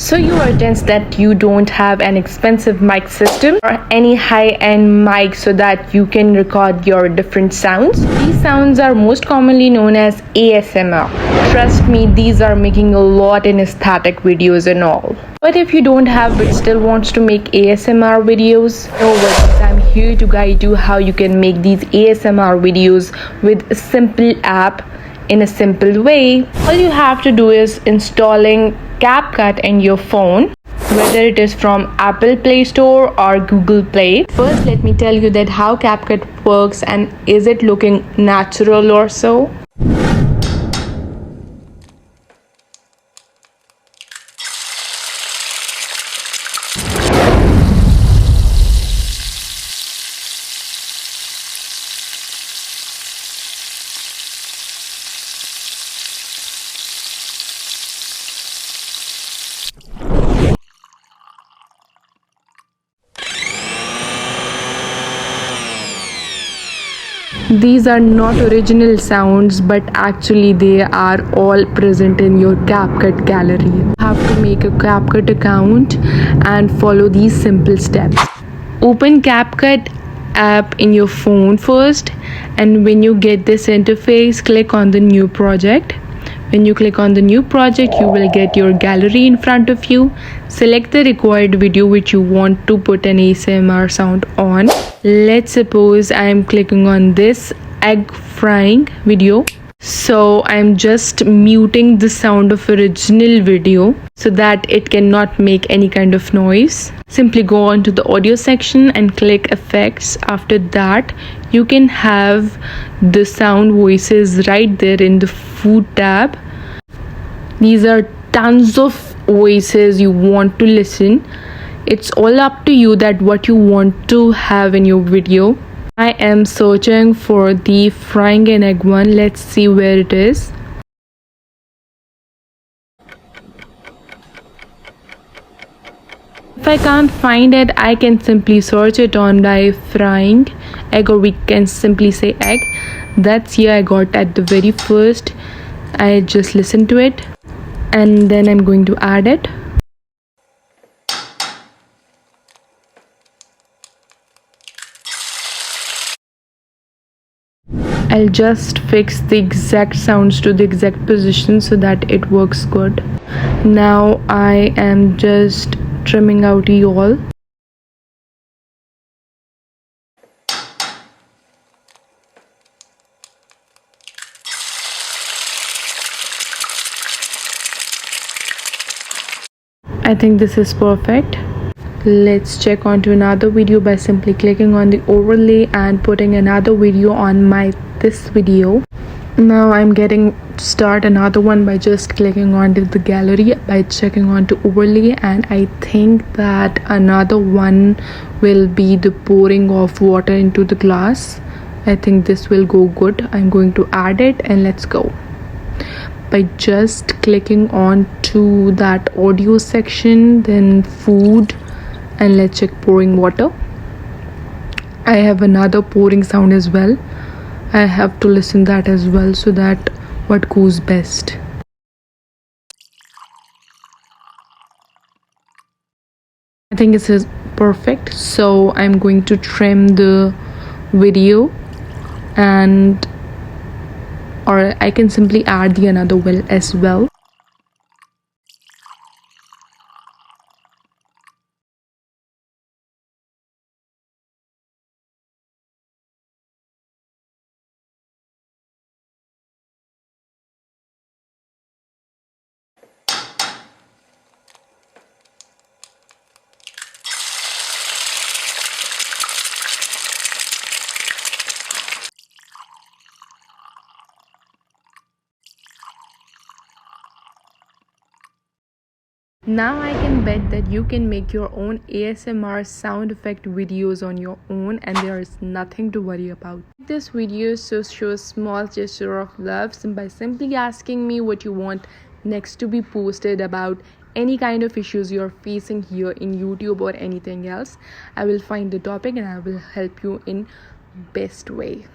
So you are tense that you don't have an expensive mic system or any high-end mic so that you can record your different sounds. These sounds are most commonly known as ASMR. Trust me, these are making a lot in aesthetic videos and all. But if you don't have but still wants to make ASMR videos, no worries, I'm here to guide you how you can make these ASMR videos with a simple app in a simple way. All you have to do is installing Capcut in your phone, whether it is from Apple Play Store or Google Play. First, let me tell you that how Capcut works and is it looking natural or so. These are not original sounds, but actually they are all present in your Capcut gallery. You have to make a Capcut account and follow these simple steps. Open Capcut app in your phone first, and when you get this interface, click on the new project. When you click on the new project, you will get your gallery in front of you. Select the required video which you want to put an ASMR sound on. Let's suppose I am clicking on this egg frying video. So I'm just muting the sound of original video so that it cannot make any kind of noise. Simply go on to the audio section and click effects. After that, you can have the sound voices right there in the food tab. These are tons of voices you want to listen. It's all up to you that what you want to have in your video. I am searching for the frying an egg one. Let's see where it is. If I can't find it, I can simply search it on by frying egg, or we can simply say egg. That's here I got at the very first. I just listened to it and then I'm going to add it. I'll just fix the exact sounds to the exact position so that it works good. Now I am just trimming out y'all. I think this is perfect. Let's check onto another video by simply clicking on the overlay and putting another video on this video. Now I'm getting to start another one by just clicking onto the gallery by checking onto overlay, and I think that another one will be the pouring of water into the glass. I think this will go good. I'm going to add it and let's go. By just clicking on to that audio section, then food, and let's check pouring water. I have another pouring sound as well. I have to listen that as well so that what goes best. I think this is perfect, so I'm going to trim the video, or I can simply add the another well as well. Now I can bet that you can make your own ASMR sound effect videos on your own, and there is nothing to worry about. This video shows a small gesture of love by simply asking me what you want next to be posted about any kind of issues you're facing here in YouTube or anything else. I will find the topic and I will help you in best way.